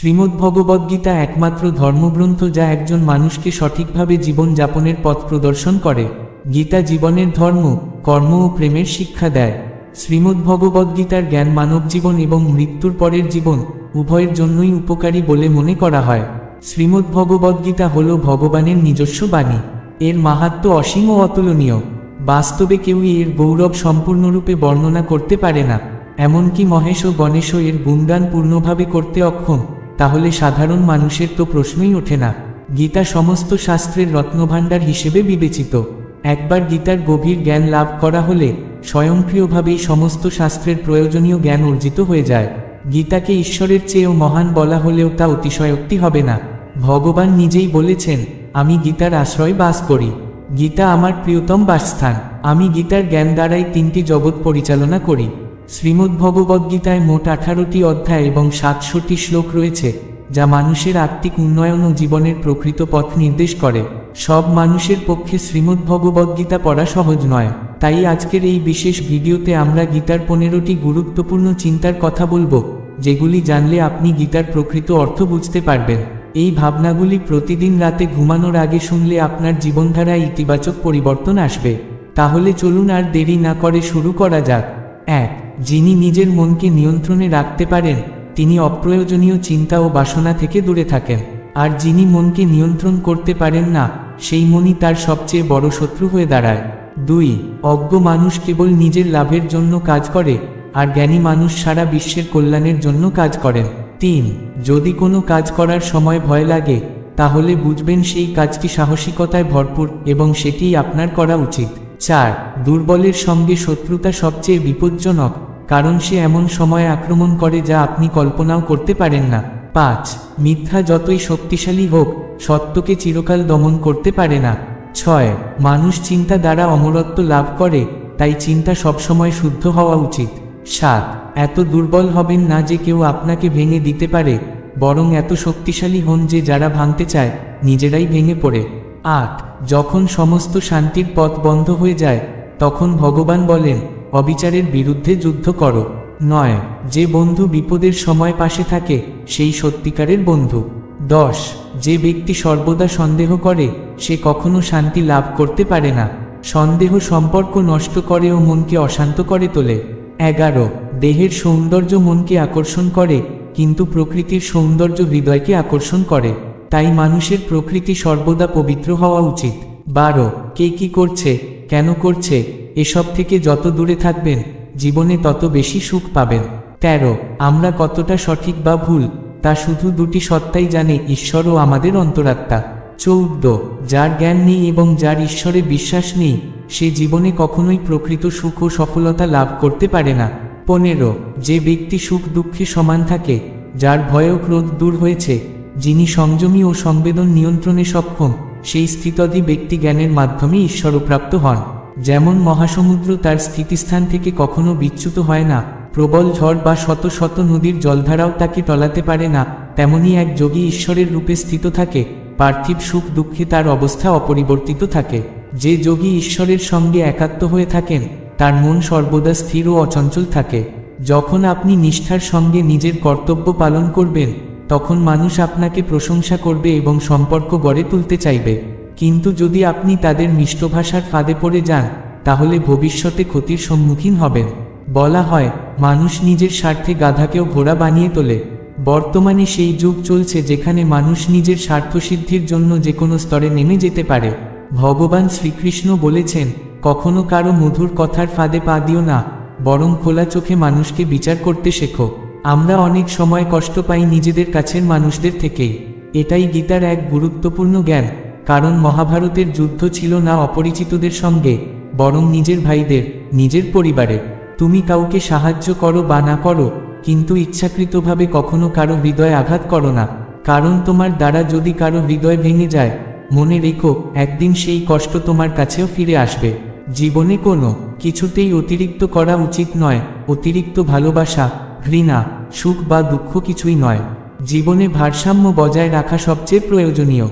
শ্রীমদ্ভগবদ্গীতা একমাত্র ধর্মগ্রন্থ যা একজন মানুষকে সঠিকভাবে জীবন যাপনের পথ প্রদর্শন করে। গীতা জীবনের ধর্ম, কর্ম ও প্রেমের শিক্ষা দেয়। শ্রীমদ্ভগবদ্গীতার জ্ঞান মানব জীবন এবং মৃত্যুর পরের জীবন উভয়ের জন্যই উপকারী বলে মনে করা হয়। শ্রীমদ্ভগবদ্গীতা হল ভগবানের নিজস্ব বাণী। এর মাহাত্ম্য অসীম ও অতুলনীয়। বাস্তবে কেউই এর গৌরব সম্পূর্ণরূপে বর্ণনা করতে পারে না। এমনকি মহেশ ও গণেশও এর গুণগান পূর্ণভাবে করতে অক্ষম। তাহলে সাধারণ মানুষের তো প্রশ্নই ওঠে না। গীতা সমস্ত শাস্ত্রের রত্নভাণ্ডার হিসেবে বিবেচিত। একবার গীতার গভীর জ্ঞান লাভ করা হলে স্বয়ংক্রিয়ভাবেই সমস্ত শাস্ত্রের প্রয়োজনীয় জ্ঞান অর্জিত হয়ে যায়। গীতাকে ঈশ্বরের চেয়েও মহান বলা হলেও তা অতিশয়োক্তি হবে না। ভগবান নিজেই বলেছেন, আমি গীতার আশ্রয় বাস করি। গীতা আমার প্রিয়তম বাসস্থান। আমি গীতার জ্ঞান দ্বারাই 3টি জগৎ পরিচালনা করি। শ্রীমদ্ভগবদ্গীতায় মোট 18টি অধ্যায় এবং 700টি শ্লোক রয়েছে, যা মানুষের আত্মিক উন্নয়ন ও জীবনের প্রকৃত পথ নির্দেশ করে। সব মানুষের পক্ষে শ্রীমদ্ভগবদ্গীতা পড়া সহজ নয়। তাই আজকের এই বিশেষ ভিডিওতে আমরা গীতার 15টি গুরুত্বপূর্ণ চিন্তার কথা বলবো, যেগুলি জানলে আপনি গীতার প্রকৃত অর্থ বুঝতে পারবেন। এই ভাবনাগুলি প্রতিদিন রাতে ঘুমানোর আগে শুনলে আপনার জীবনধারায় ইতিবাচক পরিবর্তন আসবে। তাহলে চলুন আর দেরি না করে শুরু করা যাক। 1. যিনি নিজের মনকে নিয়ন্ত্রণে রাখতে পারেন, তিনি অপ্রয়োজনীয় চিন্তা ও বাসনা থেকে দূরে থাকেন। আর যিনি মনকে নিয়ন্ত্রণ করতে পারেন না, সেই মনই তার সবচেয়ে বড় শত্রু হয়ে দাঁড়ায়। 2. অজ্ঞ মানুষ কেবল নিজের লাভের জন্য কাজ করে, আর জ্ঞানী মানুষ সারা বিশ্বের কল্যাণের জন্য কাজ করেন। 3. যদি কোনো কাজ করার সময় ভয় লাগে, তাহলে বুঝবেন সেই কাজটি সাহসিকতায় ভরপুর এবং সেটিই আপনার করা উচিত। 4. দুর্বলের সঙ্গে শত্রুতা সবচেয়ে বিপজ্জনক, কারণ সে এমন সময় আক্রমণ করে যা আপনি কল্পনাও করতে পারেন না। 5. মিথ্যা যতই শক্তিশালী হোক, সত্যকে চিরকাল দমন করতে পারে না। 6. মানুষ চিন্তা দ্বারা অমরত্ব লাভ করে, তাই চিন্তা সবসময় শুদ্ধ হওয়া উচিত। 7. এত দুর্বল হবেন না যে কেউ আপনাকে ভেঙে দিতে পারে, বরং এত শক্তিশালী হন যে যারা ভাঙতে চায়, নিজেরাই ভেঙে পড়ে। 8. যখন সমস্ত শান্তির পথ বন্ধ হয়ে যায়, তখন ভগবান বলেন, অবিচারের বিরুদ্ধে যুদ্ধ করো। 9. যে বন্ধু বিপদের সময় পাশে থাকে, সেই সত্যিকারের বন্ধু। 10. যে ব্যক্তি সর্বদা সন্দেহ করে, সে কখনো শান্তি লাভ করতে পারে না। সন্দেহ সম্পর্ক নষ্ট করে ও মনকে অশান্ত করে তোলে। 11. দেহের সৌন্দর্য মনকে আকর্ষণ করে, কিন্তু প্রকৃতির সৌন্দর্য হৃদয়কে আকর্ষণ করে। তাই মানুষের প্রকৃতি সর্বদা পবিত্র হওয়া উচিত। 12. কে কি করছে, কেন করছে, এসব থেকে যত দূরে থাকবেন, জীবনে তত বেশি সুখ পাবেন। 13. আমরা কতটা সঠিক বা ভুল, তা শুধু দুটি সত্তাই জানে, ঈশ্বর ও আমাদের অন্তরাত্মা। 14. যার জ্ঞান নেই এবং যার ঈশ্বরে বিশ্বাস নেই, সে জীবনে কখনোই প্রকৃত সুখ ও সফলতা লাভ করতে পারে না। 15. যে ব্যক্তি সুখ দুঃখে সমান থাকে, যার ভয় ও ক্রোধ দূর হয়েছে, যিনি সংযমী ও সংবেদন নিয়ন্ত্রণে সক্ষম, সেই স্থিতধী ব্যক্তি জ্ঞানের মাধ্যমে ঈশ্বরপ্রাপ্ত হন। যেমন মহাসমুদ্র তার স্থিতিস্থান থেকে কখনো বিচ্যুত হয় না, প্রবল ঝড় বা শত শত নদীর জলধারাও তাকে টলাতে পারে না, তেমনি এক যোগী ঈশ্বরের রূপে স্থিত থাকে, পার্থিব সুখ দুঃখে তার অবস্থা অপরিবর্তিত থাকে। যে যোগী ঈশ্বরের সঙ্গে একাত্ম হয়ে থাকেন, তার মন সর্বদা স্থির ও অচঞ্চল থাকে। যখন আপনি নিষ্ঠার সঙ্গে নিজের কর্তব্য পালন করবেন, তখন মানুষ আপনাকে প্রশংসা করবে এবং সম্পর্ক গড়ে তুলতে চাইবে। কিন্তু যদি আপনি তাদের মিষ্টভাষার ফাঁদে পড়ে যান, তাহলে ভবিষ্যতে ক্ষতির সম্মুখীন হবেন। বলা হয়, মানুষ নিজের স্বার্থে গাধাকেও ঘোড়া বানিয়ে তোলে। বর্তমানে সেই যুগ চলছে যেখানে মানুষ নিজের স্বার্থসিদ্ধির জন্য যে কোনো স্তরে নেমে যেতে পারে। ভগবান শ্রীকৃষ্ণ বলেছেন, কখনো কারো মধুর কথার ফাঁদে পা দিও না, বরং খোলা চোখে মানুষকে বিচার করতে শেখো। আমরা অনেক সময় কষ্ট পাই নিজেদের কাছের মানুষদের থেকেই। এটাই গীতার এক গুরুত্বপূর্ণ জ্ঞান, কারণ মহাভারতের যুদ্ধ ছিল না অপরিচিতদের সঙ্গে, বরং নিজের ভাইদের, নিজের পরিবারের। তুমি কাউকে সাহায্য করো বা না করো, কিন্তু ইচ্ছাকৃতভাবে কখনো কারো হৃদয়ে আঘাত করো না, কারণ তোমার দ্বারা যদি কারো হৃদয় ভেঙে যায়, মনে রেখো, একদিন সেই কষ্ট তোমার কাছেও ফিরে আসবে। জীবনে কোনো কিছুতেই অতিরিক্ত করা উচিত নয়। অতিরিক্ত ভালোবাসা, ঘৃণা, সুখ বা দুঃখ কিছুই নয়। জীবনে ভারসাম্য বজায় রাখা সবচেয়ে প্রয়োজনীয়।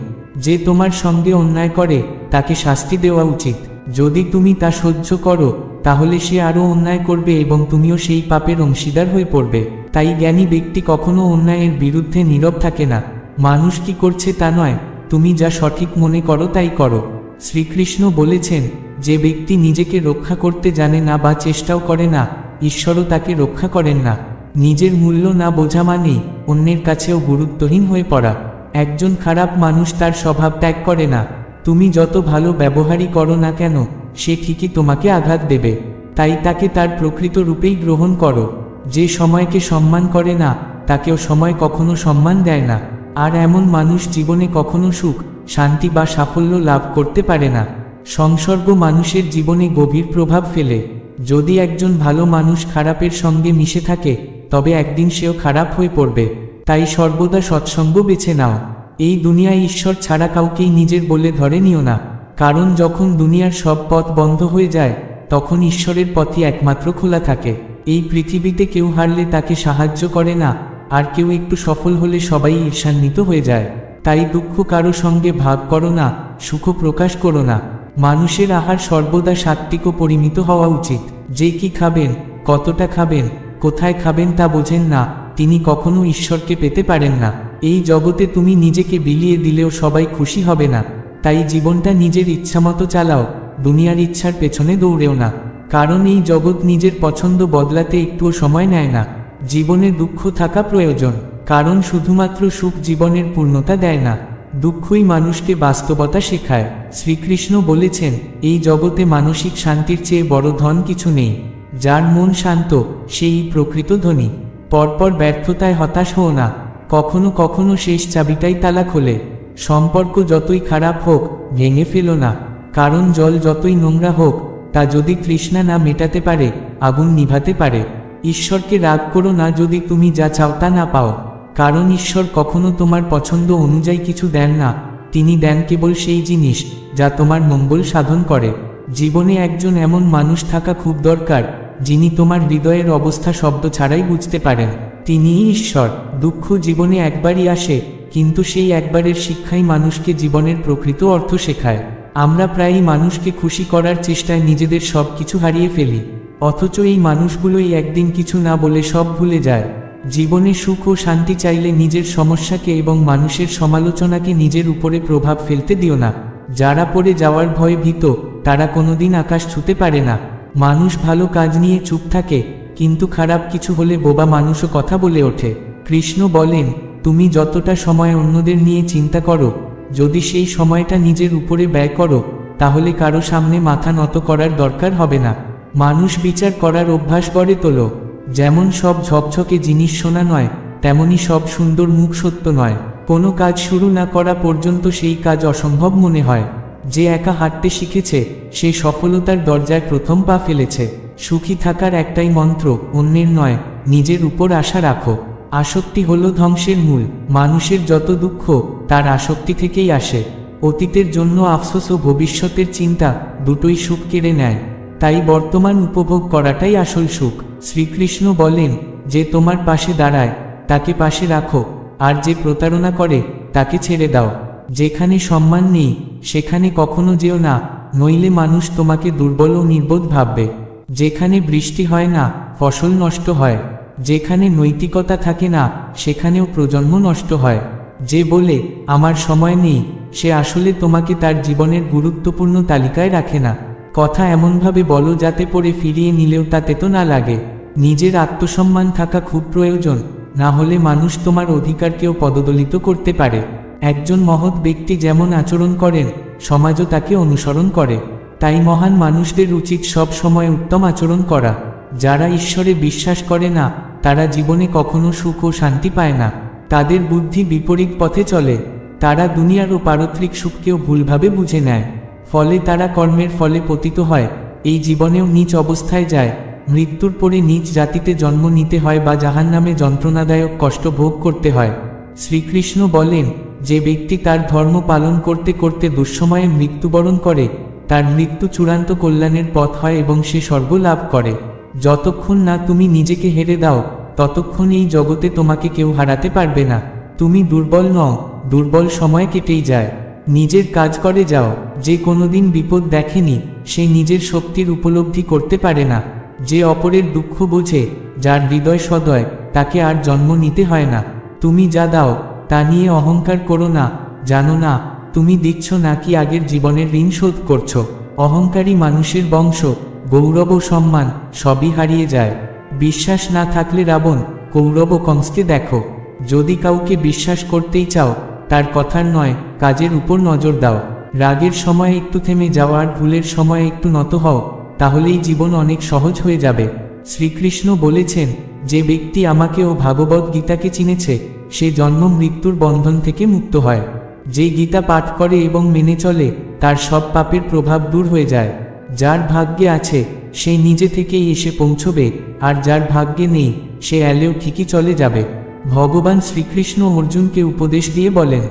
যে তোমার সঙ্গে অন্যায় করে, তাকে শাস্তি দেওয়া উচিত। যদি তুমি তা সহ্য করো, তাহলে সে আরও অন্যায় করবে এবং তুমিও সেই পাপের অংশীদার হয়ে পড়বে। তাই জ্ঞানী ব্যক্তি কখনো অন্যায়ের বিরুদ্ধে নীরব থাকে না। মানুষ কি করছে তা নয়, তুমি যা সঠিক মনে করো তাই করো। শ্রীকৃষ্ণ বলেছেন, যে ব্যক্তি নিজেকে রক্ষা করতে জানে না বা চেষ্টাও করে না, ঈশ্বরও তাকে রক্ষা করেন না। নিজের মূল্য না বোঝা মানেই অন্যের কাছেও গুরুত্বহীন হয়ে পড়া। একজন খারাপ মানুষ তার স্বভাব ত্যাগ করে না। তুমি যত ভালো ব্যবহারই করো না কেন, সে ঠিকই তোমাকে আঘাত দেবে। তাই তাকে তার প্রকৃত রূপেই গ্রহণ করো। যে সময়কে সম্মান করে না, তাকেও সময় কখনো সম্মান দেয় না। আর এমন মানুষ জীবনে কখনো সুখ, শান্তি বা সাফল্য লাভ করতে পারে না। সংসর্গ মানুষের জীবনে গভীর প্রভাব ফেলে। যদি একজন ভালো মানুষ খারাপের সঙ্গে মিশে থাকে, তবে একদিন সেও খারাপ হয়ে পড়বে। তাই সর্বদা সৎসঙ্গ বেছে নাও। এই দুনিয়ায় ঈশ্বর ছাড়া কাউকেই নিজের বলে ধরে নিও না। কারণ যখন দুনিয়ার সব পথ বন্ধ হয়ে যায়, তখন ঈশ্বরের পথই একমাত্র খোলা থাকে। এই পৃথিবীতে কেউ হারলে তাকে সাহায্য করে না, আর কেউ একটু সফল হলে সবাই ঈর্ষান্বিত হয়ে যায়। তাই দুঃখ কারো সঙ্গে ভাগ করো না, সুখ প্রকাশ করো না। মানুষের আহার সর্বদা সাত্ত্বিক ও পরিমিত হওয়া উচিত। যে কি খাবেন, কতটা খাবেন, কোথায় খাবেন তা বোঝেন না, তিনি কখনো ঈশ্বরকে পেতে পারেন না। এই জগতে তুমি নিজেকে বিলিয়ে দিলেও সবাই খুশি হবে না। তাই জীবনটা নিজের ইচ্ছামতো চালাও, দুনিয়ার ইচ্ছার পেছনে দৌড়েও না। কারণ এই জগৎ নিজের পছন্দ বদলাতে একটুও সময় নেয় না। জীবনে দুঃখ থাকা প্রয়োজন, কারণ শুধুমাত্র সুখ জীবনের পূর্ণতা দেয় না, দুঃখই মানুষকে বাস্তবতা শেখায়। শ্রীকৃষ্ণ বলেছেন, এই জগতে মানসিক শান্তির চেয়ে বড় ধন কিছু নেই। যার মন শান্ত, সেই প্রকৃত ধনী। পরপর ব্যর্থতায় হতাশ হও না, কখনো কখনো শেষ চাবিটাই তালা খোলে। সম্পর্ক যতই খারাপ হোক, ভেঙে ফেলো না। কারণ জল যতই নোংরা হোক, তা যদি তৃষ্ণা না মেটাতে পারে, আগুন নিভাতে পারে। ঈশ্বরকে রাগ করো না যদি তুমি যা চাও তা না পাও। কারণ ঈশ্বর কখনো তোমার পছন্দ অনুযায়ী কিছু দেন না, তিনি দেন কেবল সেই জিনিস যা তোমার মঙ্গল সাধন করে। জীবনে একজন এমন মানুষ থাকা খুব দরকার, যিনি তোমার হৃদয়ের অবস্থা শব্দ ছাড়াই বুঝতে পারেন। তিনিই ঈশ্বর। দুঃখ জীবনে একবারই আসে, কিন্তু সেই একবারের শিক্ষাই মানুষকে জীবনের প্রকৃত অর্থ শেখায়। আমরা প্রায়ই মানুষকে খুশি করার চেষ্টায় নিজেদের সব কিছু হারিয়ে ফেলি, অথচ এই মানুষগুলোই একদিন কিছু না বলে সব ভুলে যায়। জীবনে সুখ ও শান্তি চাইলে নিজের সমস্যাকে এবং মানুষের সমালোচনাকে নিজের উপরে প্রভাব ফেলতে দিও না। যারা পড়ে যাওয়ার ভয়ে ভীত, তারা কোনোদিন আকাশ ছুঁতে পারে না। মানুষ ভালো কাজ নিয়ে চুপ থাকে, কিন্তু খারাপ কিছু হলে বোবা মানুষও কথা বলে ওঠে। কৃষ্ণ বলেন, তুমি যতটা সময় অন্যদের নিয়ে চিন্তা করো, যদি সেই সময়টা নিজের উপরে ব্যয় করো, তাহলে কারো সামনে মাথা নত করার দরকার হবে না। মানুষ বিচার করার অভ্যাস গড়ে তোলো। যেমন সব ঝকঝকে জিনিস সোনা নয়, তেমনি সব সুন্দর মুখ সত্য নয়। কোনো কাজ শুরু না করা পর্যন্ত সেই কাজ অসম্ভব মনে হয়। যে একা হাঁটতে শিখেছে, সে সফলতার দরজায় প্রথম পা ফেলেছে। সুখী থাকার একটাই মন্ত্র, অন্যের নয়, নিজের উপর আশা রাখো। আসক্তি হলো ধ্বংসের মূল। মানুষের যত দুঃখ, তার আসক্তি থেকেই আসে। অতীতের জন্য আফসোস ও ভবিষ্যতের চিন্তা, দুটোই সুখ কেড়ে নেয়। তাই বর্তমান উপভোগ করাটাই আসল সুখ। শ্রীকৃষ্ণ বলেন, যে তোমার পাশে দাঁড়ায়, তাকে পাশে রাখো, আর যে প্রতারণা করে, তাকে ছেড়ে দাও। যেখানে সম্মান নেই, সেখানে কখনো যেও না, নইলে মানুষ তোমাকে দুর্বল ও নির্বোধ ভাববে। যেখানে বৃষ্টি হয় না, ফসল নষ্ট হয়। যেখানে নৈতিকতা থাকে না, সেখানেও প্রজন্ম নষ্ট হয়। যে বলে আমার সময় নেই, সে আসলে তোমাকে তার জীবনের গুরুত্বপূর্ণ তালিকায় রাখে না। কথা এমনভাবে বলো যাতে পরে ফিরিয়ে নিলেও তাতে তো না লাগে। নিজের আত্মসম্মান থাকা খুব প্রয়োজন, না হলে মানুষ তোমার অধিকারকেও পদদলিত করতে পারে। একজন মহৎ ব্যক্তি যেমন আচরণ করেন, সমাজও তাকে অনুসরণ করে। তাই মহান মানুষদের উচিত সব সময় উত্তম আচরণ করা। যারা ঈশ্বরে বিশ্বাস করে না, তারা জীবনে কখনো সুখ ও শান্তি পায় না। তাদের বুদ্ধি বিপরীত পথে চলে। তারা দুনিয়ার ও পারত্রিক সুখকেও ভুলভাবে বুঝে নেয়। ফলে তারা কর্মের ফলে পতিত হয়, এই জীবনেও নীচ অবস্থায় যায়। মৃত্যুর পরে নীচ জাতিতে জন্ম নিতে হয় বা জাহান্নামে যন্ত্রণাদায়ক কষ্ট ভোগ করতে হয়। শ্রীকৃষ্ণ বলেন, যে ব্যক্তি তার ধর্ম পালন করতে করতে দুঃসময়ে মৃত্যুবরণ করে, তার মৃত্যু চূড়ান্ত কল্যাণের পথ হয় এবং সে স্বর্গ লাভ করে। যতক্ষণ না তুমি নিজেকে হেরে দাও, ততক্ষণ এই জগতে তোমাকে কেউ হারাতে পারবে না। তুমি দুর্বল নও, দুর্বল সময় কেটেই যায়। নিজের কাজ করে যাও। যে কোনোদিন বিপদ দেখেনি, সে নিজের শক্তির উপলব্ধি করতে পারে না। যে অপরের দুঃখ বোঝে, যার হৃদয় সদয়, তাকে আর জন্ম নিতে হয় না। তুমি যা দাও তা নিয়ে অহংকার করো না, জানো না তুমি দিচ্ছ নাকি আগের জীবনের ঋণ শোধ করছো। অহংকারী মানুষের বংশ, গৌরব ও সম্মান সবই হারিয়ে যায়। বিশ্বাস না থাকলে রাবণ, কৌরব ও কংসকে দেখো। যদি কাউকে বিশ্বাস করতেই চাও, তার কথার নয় কাজের উপর নজর দাও। রাগের সময় একটু থেমে যাও আর ভুলের সময় একটু নত হও, তাহলেই জীবন অনেক সহজ হয়ে যাবে। শ্রীকৃষ্ণ বলেছেন, যে ব্যক্তি আমাকে ও ভাগবত গীতাকে চিনেছে, সে জন্ম মৃত্যুর বন্ধন থেকে মুক্ত হয়। যে গীতা পাঠ করে এবং মেনে চলে, তার সব পাপের প্রভাব দূর হয়ে যায়। যার ভাগ্যে আছে সে নিজে থেকেই এসে পৌঁছবে, আর যার ভাগ্যে নেই সে এলেও ঠিকই চলে যাবে। ভগবান শ্রীকৃষ্ণ অর্জুনকে উপদেশ দিয়ে বলেন,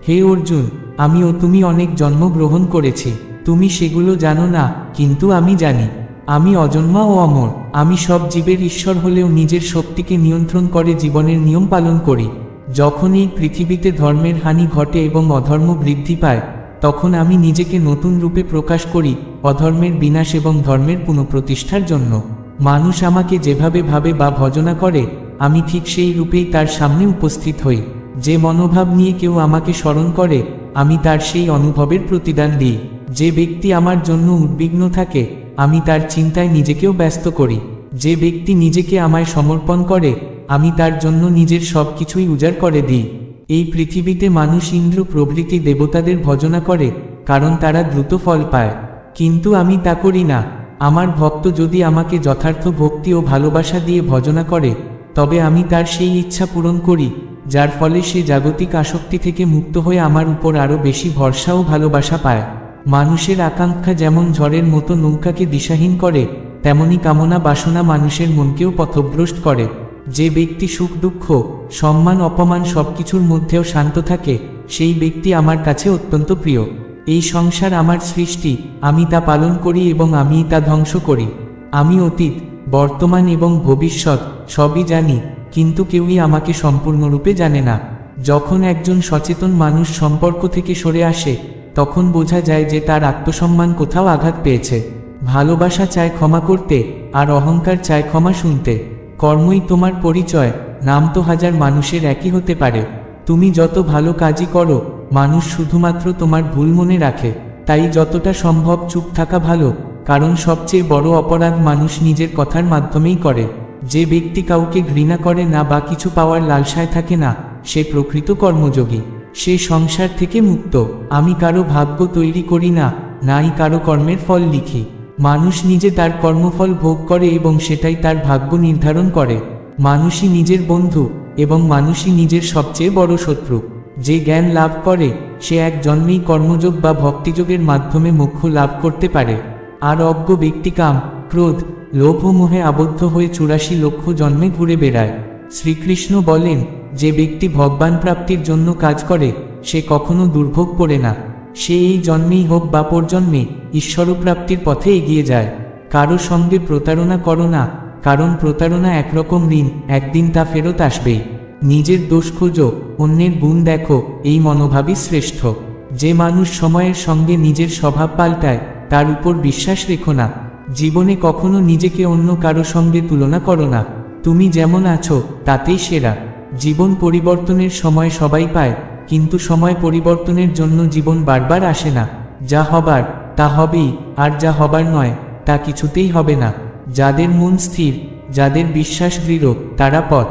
হে অর্জুন, আমি ও তুমি অনেক জন্ম গ্রহণ করেছি, তুমি সেগুলো জানো না, কিন্তু আমি জানি। আমি অজন্মা ও অমর, আমি সব জীবের ঈশ্বর হলেও নিজের শক্তিকে নিয়ন্ত্রণ করে জীবনের নিয়ম পালন করি। যখন এই পৃথিবীতে ধর্মের হানি ঘটে এবং অধর্ম বৃদ্ধি পায়, তখন আমি নিজেকে নতুন রূপে প্রকাশ করি, অধর্মের বিনাশ এবং ধর্মের পুনঃপ্রতিষ্ঠার জন্য। মানুষ আমাকে যেভাবে ভাবে বা ভজনা করে, আমি ঠিক সেই রূপেই তার সামনে উপস্থিত হই। যে মনোভাব নিয়ে কেউ আমাকে স্মরণ করে, আমি তার সেই অনুভবের প্রতিদান দিই। যে ব্যক্তি আমার জন্য উদ্বিগ্ন থাকে, আমি তার চিন্তায় নিজেকেও ব্যস্ত করি। যে ব্যক্তি নিজেকে আমায় সমর্পণ করে, আমি তার জন্য নিজের সব কিছুই উজাড় করে দিই। এই পৃথিবীতে মানুষ ইন্দ্র প্রভৃতি দেবতাদের ভজনা করে, কারণ তারা দ্রুত ফল পায়, কিন্তু আমি তা করি না। আমার ভক্ত যদি আমাকে যথার্থ ভক্তি ও ভালোবাসা দিয়ে ভজনা করে, তবে আমি তার সেই ইচ্ছা পূরণ করি, যার ফলে সে জাগতিক আসক্তি থেকে মুক্ত হয়ে আমার উপর আরও বেশি ভরসা ও ভালোবাসা পায়। মানুষের আকাঙ্ক্ষা যেমন ঝড়ের মতো নৌকাকে দিশাহীন করে, তেমনি কামনা বাসনা মানুষের মনকেও পথভ্রষ্ট করে। যে ব্যক্তি সুখ দুঃখ, সম্মান অপমান সবকিছুর মধ্যেও শান্ত থাকে, সেই ব্যক্তি আমার কাছে অত্যন্ত প্রিয়। এই সংসার আমার সৃষ্টি, আমি তা পালন করি এবং আমি তা ধ্বংস করি। আমি অতীত, বর্তমান এবং ভবিষ্যৎ সবই জানি, কিন্তু কেউই আমাকে সম্পূর্ণরূপে জানে না। যখন একজন সচেতন মানুষ সম্পর্ক থেকে সরে আসে, তখন বোঝা যায় যে তার আত্মসম্মান কোথাও আঘাত পেয়েছে। ভালোবাসা চায় ক্ষমা করতে, আর অহংকার চায় ক্ষমা শুনতে। কর্মই তোমার পরিচয়, নাম তো হাজার মানুষের একই হতে পারে। তুমি যত ভালো কাজই করো, মানুষ শুধুমাত্র তোমার ভুল মনে রাখে। তাই যতটা সম্ভব চুপ থাকা ভালো, কারণ সবচেয়ে বড় অপরাধ মানুষ নিজের কথার মাধ্যমেই করে। যে ব্যক্তি কাউকে ঘৃণা করে না বা কিছু পাওয়ার লালসায় থাকে না, সে প্রকৃত কর্মযোগী। সে সংসার থেকে মুক্ত। আমি কারো ভাগ্য তৈরি করি না, নাই কারো কর্মের ফল লিখি। মানুষ নিজে তার কর্মফল ভোগ করে এবং সেটাই তার ভাগ্য নির্ধারণ করে। মানুষই নিজের বন্ধু এবং মানুষই নিজের সবচেয়ে বড় শত্রু। যে জ্ঞান লাভ করে, সে এক জন্মেই কর্মযোগ বা ভক্তিযোগের মাধ্যমে মোক্ষ লাভ করতে পারে। আর অজ্ঞ ব্যক্তি কাম, ক্রোধ, লোভ ও মোহে আবদ্ধ হয়ে 84 লক্ষ জন্মে ঘুরে বেড়ায়। শ্রীকৃষ্ণ বলেন, যে ব্যক্তি ভগবান প্রাপ্তির জন্য কাজ করে, সে কখনো দুর্ভোগ পড়ে না। সে এই জন্মেই হোক বা পরজন্মে ঈশ্বরপ্রাপ্তির পথে এগিয়ে যায়। কারো সঙ্গে প্রতারণা করো না, কারণ প্রতারণা একরকম ঋণ, একদিন তা ফেরত আসবেই। নিজের দোষ খোঁজো, অন্যের গুণ দেখো, এই মনোভাবই শ্রেষ্ঠ। যে মানুষ সময়ের সঙ্গে নিজের স্বভাব পাল্টায়, তার উপর বিশ্বাস রেখো না। জীবনে কখনো নিজেকে অন্য কারো সঙ্গে তুলনা করো না। তুমি যেমন আছো তাতেই সেরা। জীবন পরিবর্তনের সময় সবাই পায়, কিন্তু সময় পরিবর্তনের জন্য জীবন বারবার আসে না। যা হবার তা হবেই, আর যা হবার নয় তা কিছুতেই হবে না। যাদের মন স্থির, যাদের বিশ্বাস দৃঢ়, তারা পথ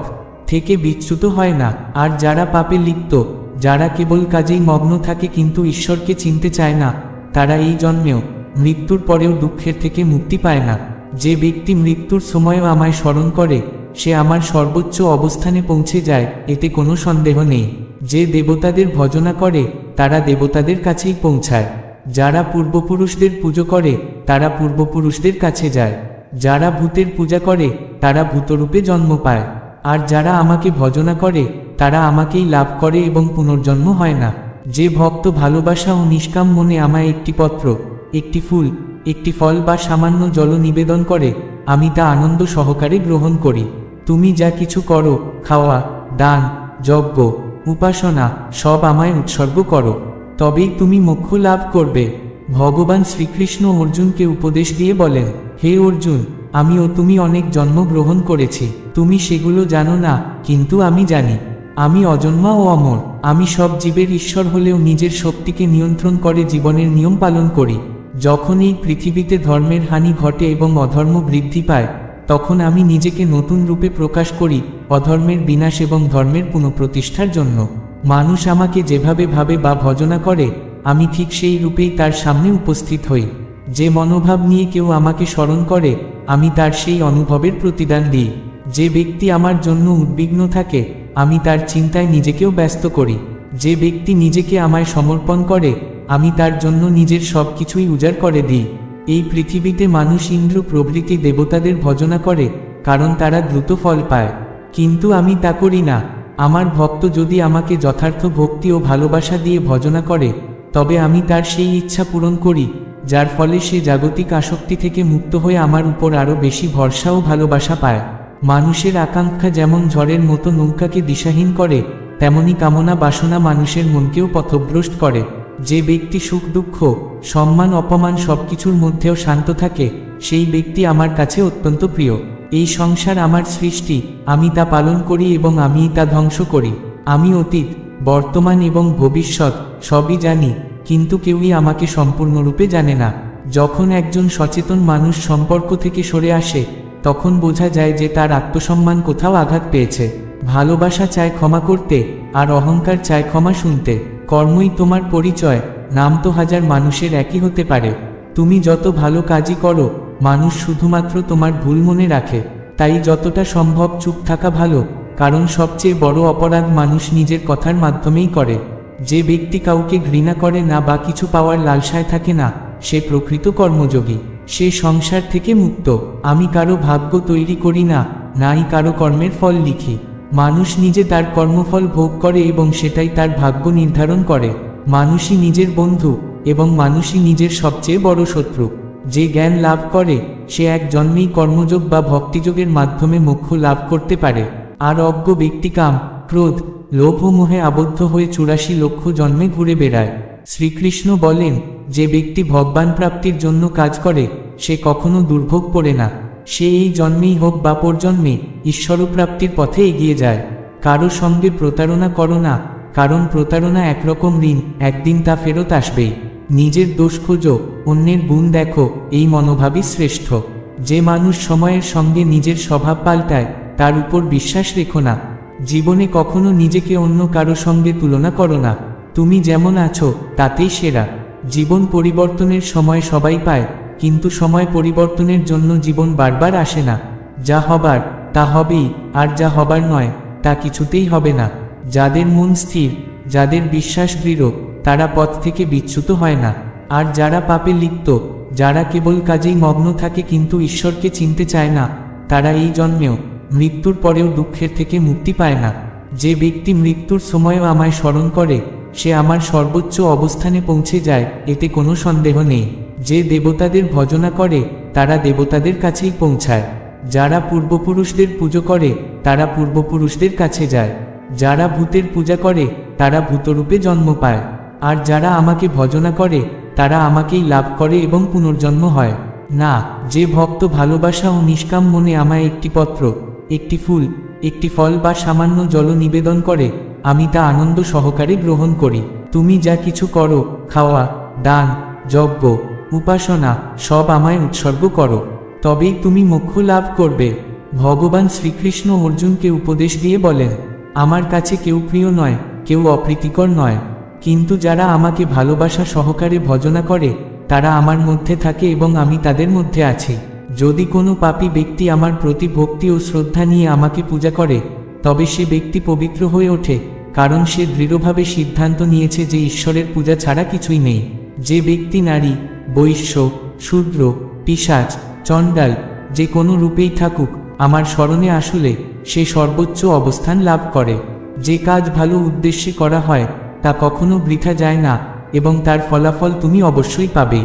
থেকে বিচ্যুত হয় না। আর যারা পাপে লিপ্ত, যারা কেবল কাজেই মগ্ন থাকে কিন্তু ঈশ্বরকে চিনতে চায় না, তারা এই জন্মেও মৃত্যুর পরেও দুঃখের থেকে মুক্তি পায় না। যে ব্যক্তি মৃত্যুর সময়ও আমায় স্মরণ করে, সে আমার সর্বোচ্চ অবস্থানে পৌঁছে যায়, এতে কোনো সন্দেহ নেই। যে দেবতাদের ভজনা করে, তারা দেবতাদের কাছেই পৌঁছায়। যারা পূর্বপুরুষদের পুজো করে, তারা পূর্বপুরুষদের কাছে যায়। যারা ভূতের পূজা করে, তারা ভূতরূপে জন্ম পায়। আর যারা আমাকে ভজনা করে, তারা আমাকেই লাভ করে এবং পুনর্জন্ম হয় না। যে ভক্ত ভালোবাসা ও নিষ্কাম মনে আমায় একটি পত্র, একটি ফুল, একটি ফল বা সামান্য জল নিবেদন করে, আমি তা আনন্দ সহকারে গ্রহণ করি। তুমি যা কিছু করো, খাওয়া, দান, যজ্ঞ, উপাসনা, সব আমায় উৎসর্গ করো, তবেই তুমি মোক্ষ লাভ করবে। ভগবান শ্রীকৃষ্ণ অর্জুনকে উপদেশ দিয়ে বলেন, হে অর্জুন, আমি ও তুমি অনেক জন্ম গ্রহণ করেছি, তুমি সেগুলো জানো না, কিন্তু আমি জানি। আমি অজন্মা ও অমর। আমি সব জীবের ঈশ্বর হলেও নিজের শক্তিকে নিয়ন্ত্রণ করে জীবনের নিয়ম পালন করি। যখন এই পৃথিবীতে ধর্মের হানি ঘটে এবং অধর্ম বৃদ্ধি পায়, তখন আমি নিজেকে নতুন রূপে প্রকাশ করি, অধর্মের বিনাশ এবং ধর্মের পুনঃপ্রতিষ্ঠার জন্য। মানুষ আমাকে যেভাবে ভাবে বা ভজনা করে, আমি ঠিক সেই রূপেই তার সামনে উপস্থিত হই। যে মনোভাব নিয়ে কেউ আমাকে স্মরণ করে, আমি তার সেই অনুভবের প্রতিদান দিই। যে ব্যক্তি আমার জন্য উদ্বিগ্ন থাকে, আমি তার চিন্তায় নিজেকেও ব্যস্ত করি। যে ব্যক্তি নিজেকে আমায় সমর্পণ করে, আমি তার জন্য নিজের সব কিছুই উজাড় করে দিই। এই পৃথিবীতে মানুষ ইন্দ্র প্রভৃতি দেবতাদের ভজনা করে, কারণ তারা দ্রুত ফল পায়। কিন্তু আমি তা করি না। আমার ভক্ত যদি আমাকে যথার্থ ভক্তি ও ভালোবাসা দিয়ে ভজনা করে, তবে আমি তার সেই ইচ্ছা পূরণ করি, যার ফলে সে জাগতিক আসক্তি থেকে মুক্ত হয়ে আমার উপর আরও বেশি ভরসা ও ভালোবাসা পায়। মানুষের আকাঙ্ক্ষা যেমন ঝড়ের মতো নৌকাকে দিশাহীন করে, তেমনি কামনা বাসনা মানুষের মনকেও পথভ্রষ্ট করে। যে ব্যক্তি সুখ দুঃখ, সম্মান অপমান সবকিছুর মধ্যেও শান্ত থাকে, সেই ব্যক্তি আমার কাছে অত্যন্ত প্রিয়। এই সংসার আমার সৃষ্টি, আমি তা পালন করি এবং আমি তা ধ্বংস করি। আমি অতীত, বর্তমান এবং ভবিষ্যৎ সবই জানি, কিন্তু কেউই আমাকে সম্পূর্ণরূপে জানে না। যখন একজন সচেতন মানুষ সম্পর্ক থেকে সরে আসে, তখন বোঝা যায় যে তার আত্মসম্মান কোথাও আঘাত পেয়েছে। ভালোবাসা চায় ক্ষমা করতে, আর অহংকার চায় ক্ষমা শুনতে। কর্মই তোমার পরিচয়, নাম তো হাজার মানুষের একই হতে পারে। তুমি যত ভালো কাজই করো, মানুষ শুধুমাত্র তোমার ভুল মনে রাখে। তাই যতটা সম্ভব চুপ থাকা ভালো, কারণ সবচেয়ে বড় অপরাধ মানুষ নিজের কথার মাধ্যমেই করে। যে ব্যক্তি কাউকে ঘৃণা করে না বা কিছু পাওয়ার লালসায় থাকে না, সে প্রকৃত কর্মযোগী। সে সংসার থেকে মুক্ত। আমি কারো ভাগ্য তৈরি করি না, নাই কারো কর্মের ফল লিখি। মানুষ নিজে তার কর্মফল ভোগ করে এবং সেটাই তার ভাগ্য নির্ধারণ করে। মানুষই নিজের বন্ধু এবং মানুষই নিজের সবচেয়ে বড় শত্রু। যে জ্ঞান লাভ করে, সে এক জন্মেই কর্মযোগ বা ভক্তিযোগের মাধ্যমে মোক্ষ লাভ করতে পারে। আর অজ্ঞ ব্যক্তি কাম, ক্রোধ, লোভ ও মোহে আবদ্ধ হয়ে 84 লক্ষ জন্মে ঘুরে বেড়ায়। শ্রীকৃষ্ণ বলেন, যে ব্যক্তি ভগবান প্রাপ্তির জন্য কাজ করে, সে কখনো দুর্ভোগ পড়ে না। সে এই জন্মেই হোক বা পরজন্মে ঈশ্বরপ্রাপ্তির পথে এগিয়ে যায়। কারো সঙ্গে প্রতারণা করো না, কারণ প্রতারণা একরকম ঋণ, একদিন তা ফেরত আসবেই। নিজের দোষ খোঁজো, অন্যের গুণ দেখো, এই মনোভাবই শ্রেষ্ঠ। যে মানুষ সময়ের সঙ্গে নিজের স্বভাব পাল্টায়, তার উপর বিশ্বাস রেখো না। জীবনে কখনো নিজেকে অন্য কারো সঙ্গে তুলনা করো না। তুমি যেমন আছো তাতেই সেরা। জীবন পরিবর্তনের সময় সবাই পায়, কিন্তু সময় পরিবর্তনের জন্য জীবন বারবার আসে না। যা হবার তা হবেই, আর যা হবার নয় তা কিছুতেই হবে না। যাদের মন স্থির, যাদের বিশ্বাস দৃঢ়, তারা পথ থেকে বিচ্যুত হয় না। আর যারা পাপে লিপ্ত, যারা কেবল কাজেই মগ্ন থাকে কিন্তু ঈশ্বরকে চিনতে চায় না, তারা এই জন্মেও, মৃত্যুর পরেও দুঃখের থেকে মুক্তি পায় না। যে ব্যক্তি মৃত্যুর সময়ও আমায় স্মরণ করে, সে আমার সর্বোচ্চ অবস্থানে পৌঁছে যায়, এতে কোনো সন্দেহ নেই। যে দেবতাদের ভজনা করে, তারা দেবতাদের কাছেই পৌঁছায়। যারা পূর্বপুরুষদের পুজো করে, তারা পূর্বপুরুষদের কাছে যায়। যারা ভূতের পূজা করে, তারা ভূতরূপে জন্ম পায়। আর যারা আমাকে ভজনা করে, তারা আমাকেই লাভ করে এবং পুনর্জন্ম হয় না। যে ভক্ত ভালোবাসা ও নিষ্কাম মনে আমায় একটি পত্র, একটি ফুল, একটি ফল বা সামান্য জল নিবেদন করে, আমি তা আনন্দ সহকারে গ্রহণ করি। তুমি যা কিছু করো, খাওয়া, দান, যজ্ঞ, উপাসনা, সব আমায় উৎসর্গ করো, তবেই তুমি মোক্ষ লাভ করবে। ভগবান শ্রীকৃষ্ণ অর্জুনকে উপদেশ দিয়ে বলেন, আমার কাছে কেউ প্রিয় নয়, কেউ অপ্রীতিকর নয়, কিন্তু যারা আমাকে ভালোবাসা সহকারে ভজনা করে, তারা আমার মধ্যে থাকে এবং আমি তাদের মধ্যে আছি। যদি কোনো পাপী ব্যক্তি আমার প্রতি ভক্তি ও শ্রদ্ধা নিয়ে আমাকে পূজা করে, তবে সে ব্যক্তি পবিত্র হয়ে ওঠে, কারণ সে দৃঢ়ভাবে সিদ্ধান্ত নিয়েছে যে ঈশ্বরের পূজা ছাড়া কিছুই নেই। যে ব্যক্তি নারী, বৈশ্য, শূদ্র, পিশাচ, চণ্ডাল, যে কোনো রূপেই থাকুক, আমার স্মরণে আসলে সে সর্বোচ্চ অবস্থান লাভ করে। যে কাজ ভালো উদ্দেশ্যে করা হয়, তা কখনো বৃথা যায় না এবং তার ফলাফল তুমি অবশ্যই পাবে।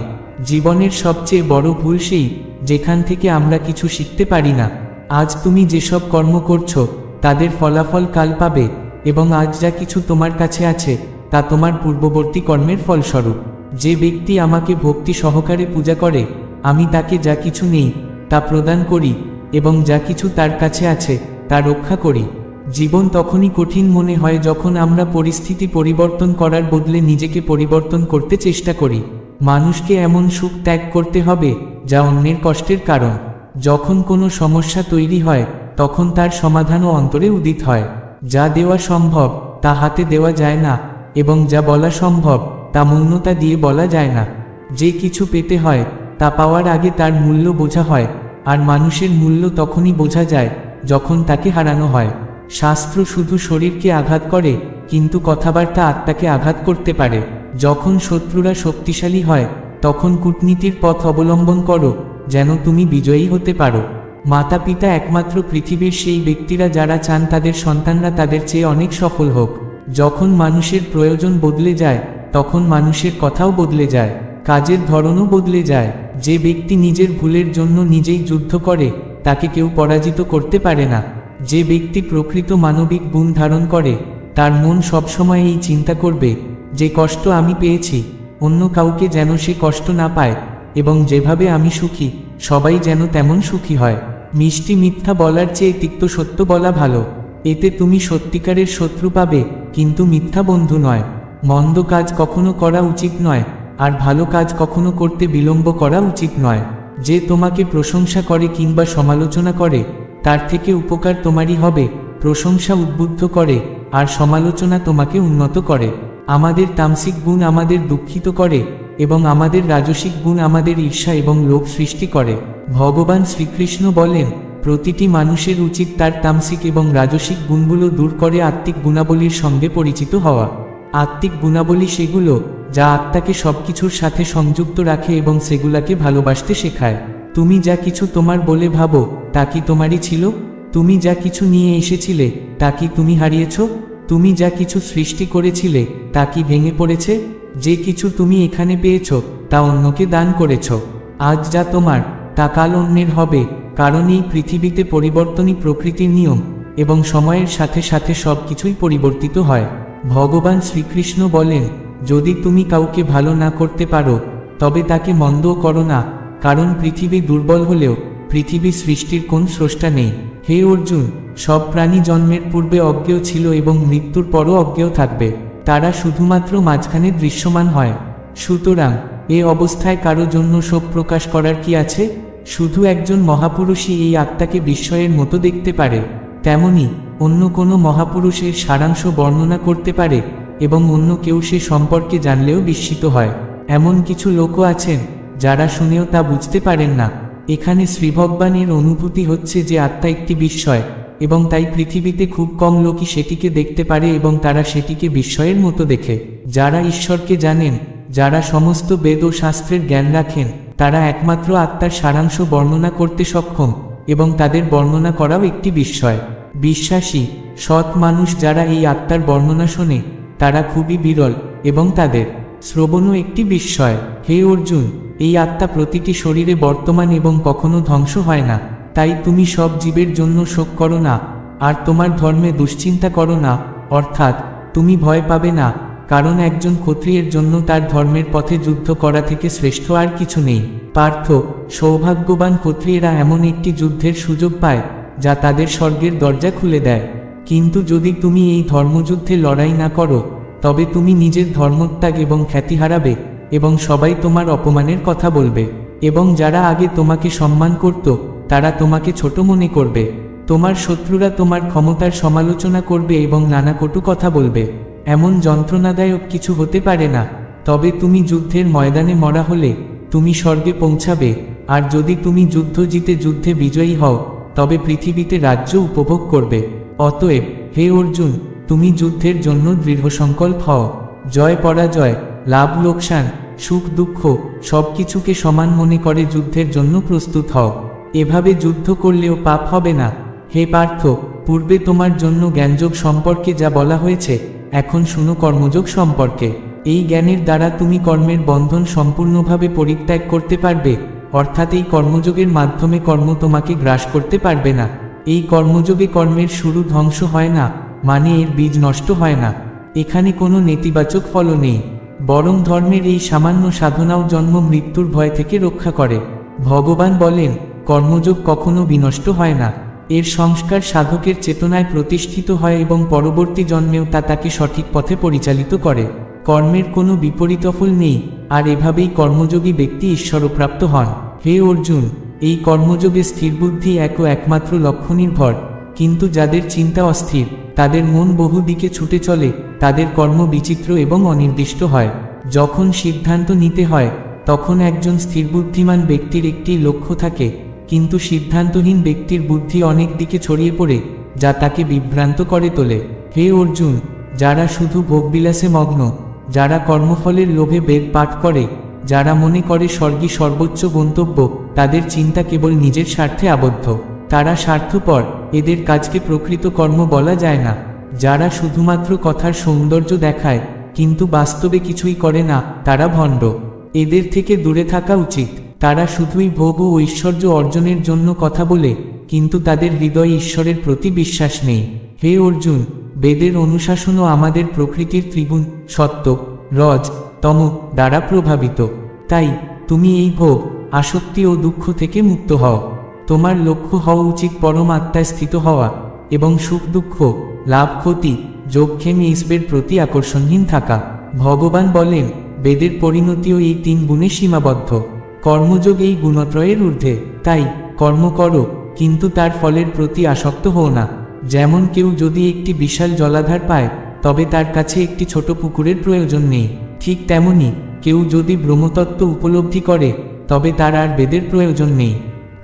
জীবনের সবচেয়ে বড় ভুল সেই, যেখান থেকে আমরা কিছু শিখতে পারি না। আজ তুমি যেসব কর্ম করছো, তাদের ফলাফল কাল পাবে, এবং আজ যা কিছু তোমার কাছে আছে, তা তোমার পূর্ববর্তী কর্মের ফলস্বরূপ। যে ব্যক্তি আমাকে ভক্তি সহকারে পূজা করে, আমি তাকে যা কিছু নেই তা প্রদান করি, এবং যা কিছু তার কাছে আছে তা রক্ষা করি। জীবন তখনই কঠিন মনে হয় যখন আমরা পরিস্থিতি পরিবর্তন করার বদলে নিজেকে পরিবর্তন করতে চেষ্টা করি। মানুষকে এমন সুখ ত্যাগ করতে হবে যা অন্যের কষ্টের কারণ। যখন কোনো সমস্যা তৈরি হয় তখন তার সমাধানও অন্তরে উদিত হয়। যা দেওয়া সম্ভব তা হাতে দেওয়া যায় না, এবং যা বলা সম্ভব তা মৌনতা দিয়ে বলা যায় না। যে কিছু পেতে হয় তা পাওয়ার আগে তার মূল্য বোঝা হয়, আর মানুষের মূল্য তখনই বোঝা যায় যখন তাকে হারানো হয়। শাস্ত্র শুধু শরীরকে আঘাত করে, কিন্তু কথাবার্তা আত্মাকে আঘাত করতে পারে। যখন শত্রুরা শক্তিশালী হয় তখন কূটনীতির পথ অবলম্বন করো, যেন তুমি বিজয়ী হতে পারো। মাতা পিতা একমাত্র পৃথিবীর সেই ব্যক্তিরা যারা চান তাদের সন্তানরা তাদের চেয়ে অনেক সফল হোক। যখন মানুষের প্রয়োজন বদলে যায় তখন মানুষের কথাও বদলে যায়, কাজের ধরনও বদলে যায়। যে ব্যক্তি নিজের ভুলের জন্য নিজেই যুদ্ধ করে তাকে কেউ পরাজিত করতে পারে না। যে ব্যক্তি প্রকৃত মানবিক গুণ ধারণ করে তার মন সবসময় এই চিন্তা করবে, যে কষ্ট আমি পেয়েছি অন্য কাউকে যেন সে কষ্ট না পায়, এবং যেভাবে আমি সুখী সবাই যেন তেমন সুখী হয়। মিষ্টি মিথ্যা বলার চেয়ে তিক্ত সত্য বলা ভালো। এতে তুমি সত্যিকারের শত্রু পাবে, কিন্তু মিথ্যা বন্ধু নয়। মন্দ কাজ কখনো করা উচিত নয়, আর ভালো কাজ কখনো করতে বিলম্ব করা উচিত নয়। যে তোমাকে প্রশংসা করে কিংবা সমালোচনা করে তার থেকে উপকার তোমারই হবে। প্রশংসা উদ্বুদ্ধ করে, আর সমালোচনা তোমাকে উন্নত করে। আমাদের তামসিক গুণ আমাদের দুঃখিত করে, এবং আমাদের রাজসিক গুণ আমাদের ঈর্ষা এবং লোভ সৃষ্টি করে। ভগবান শ্রীকৃষ্ণ বলেন, প্রতিটি মানুষের উচিত তার তামসিক এবং রাজসিক গুণগুলো দূর করে আত্মিক গুণাবলীর সঙ্গে পরিচিত হওয়া। আত্মিক গুণাবলী সেগুলো যা আত্মাকে সবকিছুর সাথে সংযুক্ত রাখে এবং সেগুলাকে ভালোবাসতে শেখায়। তুমি যা কিছু তোমার বলে ভাবো তা কি তোমারই ছিল? তুমি যা কিছু নিয়ে এসেছিলে তা কি তুমি হারিয়েছ? তুমি যা কিছু সৃষ্টি করেছিলে তা কি ভেঙে পড়েছে? যে কিছু তুমি এখানে পেয়েছ তা অন্যকে দান করেছ। আজ যা তোমার তা কাল অন্যের হবে, কারণ এই পৃথিবীতে পরিবর্তনই প্রকৃতির নিয়ম, এবং সময়ের সাথে সাথে সব কিছুই পরিবর্তিত হয়। ভগবান শ্রীকৃষ্ণ বলেন, যদি তুমি কাউকে ভালো না করতে পারো তবে তাকে মন্দও করো না, কারণ পৃথিবী দুর্বল হলেও পৃথিবী সৃষ্টির কোন স্রষ্টা নেই। হে অর্জুন, সব প্রাণী জন্মের পূর্বে অজ্ঞেয় ছিল এবং মৃত্যুর পরও অজ্ঞেয় থাকবে। তারা শুধুমাত্র মাঝখানে দৃশ্যমান হয়। সুতরাং এ অবস্থায় কারো জন্য শোক প্রকাশ করার কি আছে? শুধু একজন মহাপুরুষই এই আত্মাকে বিস্ময়ের মতো দেখতে পারে। তেমনি অন্য কোনো মহাপুরুষের সারাংশ বর্ণনা করতে পারে, এবং অন্য কেউ সে সম্পর্কে জানলেও বিস্মিত হয়। এমন কিছু লোকও আছেন যারা শুনেও তা বুঝতে পারেন না। এখানে শ্রীভগবানের অনুভূতি হচ্ছে যে আত্মা একটি বিস্ময়, এবং তাই পৃথিবীতে খুব কম লোকই সেটিকে দেখতে পারে এবং তারা সেটিকে বিস্ময়ের মতো দেখে। যারা ঈশ্বরকে জানেন, যারা সমস্ত বেদ ও শাস্ত্রের জ্ঞান রাখেন, তারা একমাত্র আত্মার সারাংশ বর্ণনা করতে সক্ষম, এবং তাদের বর্ণনা করাও একটি বিস্ময়। বিশ্বাসী সৎ মানুষ যারা এই আত্মার বর্ণনা শোনে তারা খুবই বিরল, এবং তাদের শ্রবণও একটি বিস্ময়। হে অর্জুন, এই আত্মা প্রতিটি শরীরে বর্তমান এবং কখনো ধ্বংস হয় না। তাই তুমি সব জীবের জন্য শোক করো না, আর তোমার ধর্মে দুশ্চিন্তা করো না, অর্থাৎ তুমি ভয় পাবে না, কারণ একজন ক্ষত্রিয়ের জন্য তার ধর্মের পথে যুদ্ধ করা থেকে শ্রেষ্ঠ আর কিছু নেই। পার্থ, সৌভাগ্যবান ক্ষত্রিয়েরা এমন একটি যুদ্ধের সুযোগ পায় যা তাদের স্বর্গের দরজা খুলে দেয়। কিন্তু যদি তুমি এই ধর্মযুদ্ধে লড়াই না করো তবে তুমি নিজের ধর্মত্যাগ এবং খ্যাতি হারাবে, এবং সবাই তোমার অপমানের কথা বলবে, এবং যারা আগে তোমাকে সম্মান করত তারা তোমাকে ছোট মনে করবে। তোমার শত্রুরা তোমার ক্ষমতার সমালোচনা করবে এবং নানা কটু কথা বলবে। এমন যন্ত্রণাদায়ক কিছু হতে পারে না। তবে তুমি যুদ্ধের ময়দানে মরা হলে তুমি স্বর্গে পৌঁছাবে, আর যদি তুমি যুদ্ধ জিতে যুদ্ধে বিজয়ী হও তবে পৃথিবীতে রাজ্য উপভোগ করবে। অতএব হে অর্জুন, তুমি যুদ্ধের জন্য দৃঢ় সংকল্প হও। জয় পরাজয়, লাভ লোকসান, সুখ দুঃখ সবকিছুকে সমান মনে করে যুদ্ধের জন্য প্রস্তুত হও। এভাবে যুদ্ধ করলেও পাপ হবে না। হে পার্থ, পূর্বে তোমার জন্য জ্ঞানযোগ সম্পর্কে যা বলা হয়েছে, এখন শুনো কর্মযোগ সম্পর্কে। এই জ্ঞানের দ্বারা তুমি কর্মের বন্ধন সম্পূর্ণভাবে পরিত্যাগ করতে পারবে, অর্থাৎ এই কর্মযোগের মাধ্যমে কর্ম তোমাকে গ্রাস করতে পারবে না। এই কর্মযোগে কর্মের শুরু ধ্বংস হয় না, মানে এর বীজ নষ্ট হয় না। এখানে কোনো নেতিবাচক ফলও নেই, বরং ধর্মের এই সামান্য সাধনাও জন্ম মৃত্যুর ভয় থেকে রক্ষা করে। ভগবান বলেন, কর্মযোগ কখনো বিনষ্ট হয় না। এর সংস্কার সাধকের চেতনায় প্রতিষ্ঠিত হয় এবং পরবর্তী জন্মেও তা তাকে সঠিক পথে পরিচালিত করে। কর্মের কোনো বিপরীতফল নেই, আর এভাবেই কর্মযোগী ব্যক্তি ঈশ্বরপ্রাপ্ত হন। হে অর্জুন, এই কর্মযোগে স্থিরবুদ্ধি একমাত্র লক্ষ্য নির্ভর, কিন্তু যাদের চিন্তা অস্থির, তাদের মন বহু দিকে ছুটে চলে, তাদের কর্ম বিচিত্র এবং অনির্দিষ্ট হয়। যখন সিদ্ধান্ত নিতে হয়, তখন একজন স্থিরবুদ্ধিমান ব্যক্তির একটি লক্ষ্য থাকে, কিন্তু সিদ্ধান্তহীন ব্যক্তির বুদ্ধি অনেক দিকে ছড়িয়ে পড়ে, যা তাকে বিভ্রান্ত করে তোলে। হে অর্জুন, যারা শুধু ভোগবিলাসে মগ্ন, যারা কর্মফলের লোভে বেদ পাঠ করে, যারা মনে করে স্বর্গই সর্বোচ্চ গন্তব্য, তাদের চিন্তা কেবল নিজের স্বার্থে আবদ্ধ। তারা স্বার্থপর, এদের কাজকে প্রকৃত কর্ম বলা যায় না। যারা শুধুমাত্র কথার সৌন্দর্য দেখায়, কিন্তু বাস্তবে কিছুই করে না, তারা ভণ্ড। এদের থেকে দূরে থাকা উচিত। তারা শুধুই ভোগ ও ঐশ্বর্য অর্জনের জন্য কথা বলে, কিন্তু তাদের হৃদয়ে ঈশ্বরের প্রতি বিশ্বাস নেই। হে অর্জুন, বেদের অনুশাসনও আমাদের প্রকৃতির ত্রিগুণ সত্ত্ব, রজ, তম দ্বারা প্রভাবিত। তাই তুমি এই ভোগ, আসক্তি ও দুঃখ থেকে মুক্ত হও। তোমার লক্ষ্য হওয়া উচিত পরম আত্মায় স্থিত হওয়া এবং সুখ দুঃখ, লাভ ক্ষতি, যোগক্ষেম ঈশ্বরের প্রতি আকর্ষণহীন থাকা। ভগবান বলেন, বেদের পরিণতিও এই 3 গুণে সীমাবদ্ধ। কর্মযোগ এই গুণত্রয়ের ঊর্ধ্বে। তাই কর্ম করো, কিন্তু তার ফলের প্রতি আসক্ত হও না। যেমন কেউ যদি একটি বিশাল জলাধার পায়, তবে তার কাছে একটি ছোট পুকুরের প্রয়োজন নেই। ঠিক তেমনি কেউ যদি ব্রহ্মতত্ত্ব উপলব্ধি করে, তবে তার আর বেদের প্রয়োজন নেই।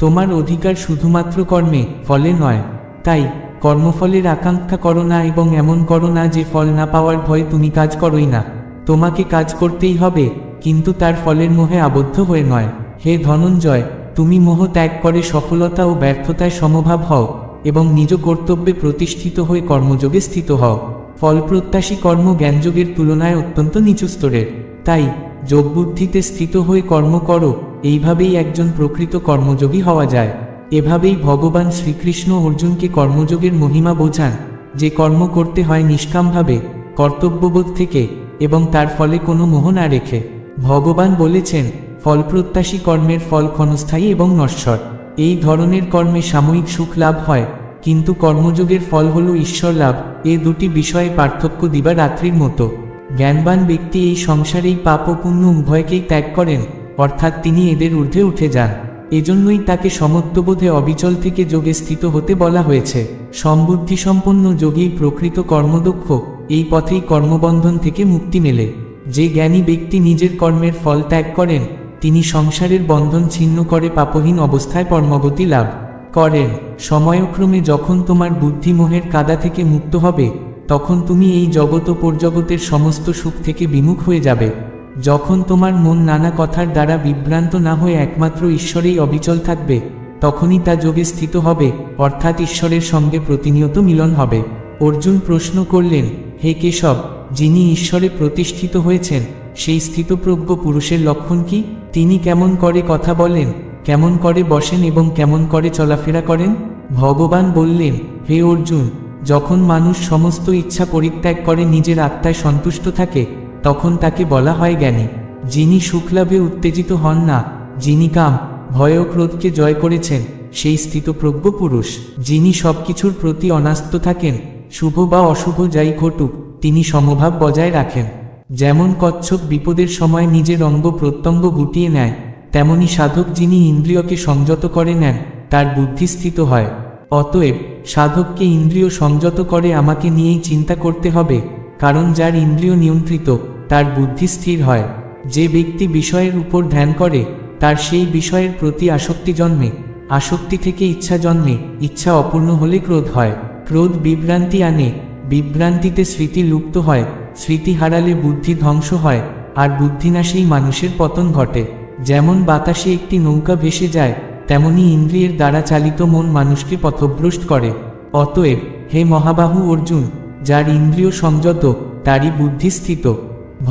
তোমার অধিকার শুধুমাত্র কর্মে, ফলে নয়। তাই কর্মফলের আকাঙ্ক্ষা করো না এবং এমন করো না যে ফল না পাওয়ার ভয়ে তুমি কাজ করোই না। তোমাকে কাজ করতেই হবে, কিন্তু তার ফলের মোহে আবদ্ধ হয়ে নয়। হে ধনঞ্জয়, তুমি মোহ ত্যাগ করে সফলতা ও ব্যর্থতায় সমভাব হও এবং নিজ কর্তব্যে প্রতিষ্ঠিত হয়ে কর্মযোগে স্থিত হও। ফলপ্রত্যাশী কর্ম জ্ঞানযোগের তুলনায় অত্যন্ত নিচু স্তরের। তাই যোগবুদ্ধিতে স্থিত হয়ে কর্ম করো, এইভাবেই একজন প্রকৃত কর্মযোগী হওয়া যায়। এভাবেই ভগবান শ্রীকৃষ্ণ অর্জুনকে কর্মযোগের মহিমা বোঝান, যে কর্ম করতে হয় নিষ্কামভাবে, কর্তব্যবোধ থেকে এবং তার ফলে কোনো মোহ না রেখে। ভগবান বলেছেন, ফলপ্রত্যাশী কর্মের ফল ক্ষণস্থায়ী এবং নশ্বর। এই ধরনের কর্মে সাময়িক সুখ লাভ হয়, কিন্তু কর্মযোগের ফল হল ঈশ্বর লাভ। এ দুটি বিষয়ে পার্থক্য দিবা রাত্রির মতো। জ্ঞানবান ব্যক্তি এই সংসারেই পাপ ও পুণ্য উভয়কেই ত্যাগ করেন, অর্থাৎ তিনি এদের ঊর্ধ্বে উঠে যান। এজন্যই তাকে সমত্ববোধে অবিচল থেকে যোগে স্থিত হতে বলা হয়েছে। সমবুদ্ধিসম্পন্ন যোগী প্রকৃত কর্মদক্ষ, এই পথেই কর্মবন্ধন থেকে মুক্তি মেলে। যে জ্ঞানী ব্যক্তি নিজের কর্মের ফল ত্যাগ করেন, তিনি সংসারের বন্ধন ছিন্ন করে পাপহীন অবস্থায় পরমগতি লাভ করেন। সময়ক্রমে যখন তোমার বুদ্ধি মোহের কাদা থেকে মুক্ত হবে, তখন তুমি এই জগৎ ও পরজগতের সমস্ত সুখ থেকে বিমুখ হয়ে যাবে। যখন তোমার মন নানা কথার দ্বারা বিভ্রান্ত না হয়ে একমাত্র ঈশ্বরেই অবিচল থাকবে, তখনই তা যোগে স্থিত হবে, অর্থাৎ ঈশ্বরের সঙ্গে প্রতিনিয়ত মিলন হবে। অর্জুন প্রশ্ন করলেন, হে কেশব, যিনি ঈশ্বরে প্রতিষ্ঠিত হয়েছেন, সেই স্থিতপ্রজ্ঞ পুরুষের লক্ষণ কি? তিনি কেমন করে কথা বলেন, কেমন করে বসেন এবং কেমন করে চলাফেরা করেন? ভগবান বললেন, হে অর্জুন, যখন মানুষ সমস্ত ইচ্ছা পরিত্যাগ করে নিজের আত্মায় সন্তুষ্ট থাকে, তখন তাকে বলা হয় জ্ঞানী। যিনি সুখলাভে উত্তেজিত হন না, যিনি কাম, ভয় ও ক্রোধকে জয় করেছেন, সেই স্থিতপ্রজ্ঞ পুরুষ। যিনি সবকিছুর প্রতি অনাস্ত থাকেন, শুভ বা অশুভ যাই ঘটুক, তিনি সমভাব বজায় রাখেন। যেমন কচ্ছপ বিপদের সময় নিজের অঙ্গ প্রত্যঙ্গ গুটিয়ে নেয়, তেমনি সাধক যিনি ইন্দ্রিয়কে সংযত করে নেন, তার বুদ্ধি স্থিত হয়। অতএব সাধককে ইন্দ্রিয় সংযত করে আমাকে নিয়েই চিন্তা করতে হবে, কারণ যার ইন্দ্রিয় নিয়ন্ত্রিত, তার বুদ্ধি স্থির হয়। যে ব্যক্তি বিষয়ের উপর ধ্যান করে, তার সেই বিষয়ের প্রতি আসক্তি জন্মে, আসক্তি থেকে ইচ্ছা জন্মে, ইচ্ছা অপূর্ণ হলে ক্রোধ হয়, ক্রোধ বিভ্রান্তি আনে, বিভ্রান্তিতে স্মৃতি লুপ্ত হয়, স্মৃতি হারালে বুদ্ধি ধ্বংস হয়, আর বুদ্ধিনাশেই মানুষের পতন ঘটে। যেমন বাতাসে একটি নৌকা ভেসে যায়, তেমনি ইন্দ্রিয়ের দ্বারা চালিত মন মানুষকে পথভ্রষ্ট করে। অতএব হে মহাবাহু অর্জুন, যার ইন্দ্রিয় সংযত, তারই বুদ্ধি স্থিত।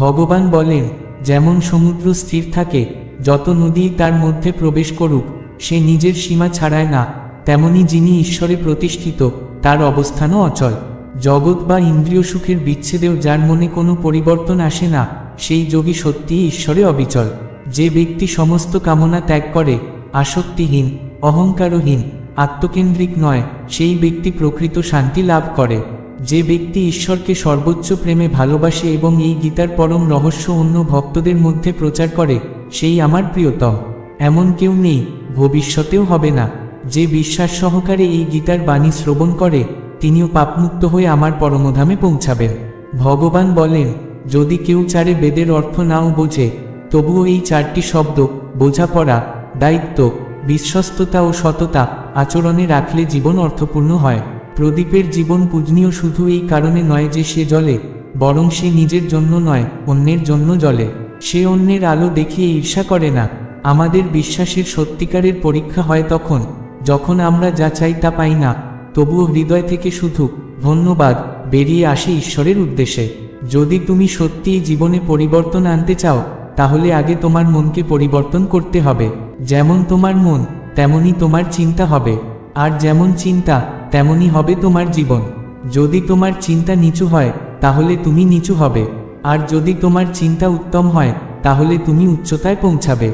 ভগবান বলেন, যেমন সমুদ্র স্থির থাকে, যত নদী তার মধ্যে প্রবেশ করুক, সে নিজের সীমা ছাড়ায় না, তেমনি যিনি ঈশ্বরে প্রতিষ্ঠিত, তার অবস্থানও অচল। জগৎ বা ইন্দ্রিয় সুখের বিচ্ছেদেও যার মনে কোনো পরিবর্তন আসে না, সেই যোগী সত্যিই ঈশ্বরে অবিচল। যে ব্যক্তি সমস্ত কামনা ত্যাগ করে, আসক্তিহীন, অহংকারহীন, আত্মকেন্দ্রিক নয়, সেই ব্যক্তি প্রকৃত শান্তি লাভ করে। যে ব্যক্তি ঈশ্বরকে সর্বোচ্চ প্রেমে ভালোবাসে এবং এই গীতার পরম রহস্য অন্য ভক্তদের মধ্যে প্রচার করে, সেই আমার প্রিয়তম। এমন কেউ নেই, ভবিষ্যতেও হবে না। যে বিশ্বাস সহকারে এই গীতার বাণী শ্রবণ করে, তিনিও পাপমুক্ত হয়ে আমার পরমধামে পৌঁছাবেন। ভগবান বলেন, যদি কেউ চারে বেদের অর্থ নাও বোঝে, তবুও এই চারটি শব্দ বোঝাপড়া, দায়িত্ব, বিশ্বস্ততা ও সততা আচরণে রাখলে জীবন অর্থপূর্ণ হয়। প্রদীপের জীবন পূজনীয় শুধু এই কারণে নয় যে সে জ্বলে, বরং সে নিজের জন্য নয়, অন্যের জন্য জ্বলে। সে অন্যের আলো দেখিয়ে ঈর্ষা করে না। আমাদের বিশ্বাসের সত্যিকারের পরীক্ষা হয় তখন, যখন আমরা যা চাই তা পাই না, তবুও হৃদয় থেকে শুধু ধন্যবাদ বেরিয়ে আসে ঈশ্বরের উদ্দেশ্যে। যদি তুমি সত্যিই জীবনে পরিবর্তন আনতে চাও, তাহলে আগে তোমার মনকে পরিবর্তন করতে হবে। যেমন তোমার মন, তেমনই তোমার চিন্তা হবে, আর যেমন চিন্তা, তেমনই হবে তোমার জীবন। যদি তোমার চিন্তা নিচু হয়, তাহলে তুমি নিচু হবে, আর যদি তোমার চিন্তা উত্তম হয়, তাহলে তুমি উচ্চতায় পৌঁছাবে।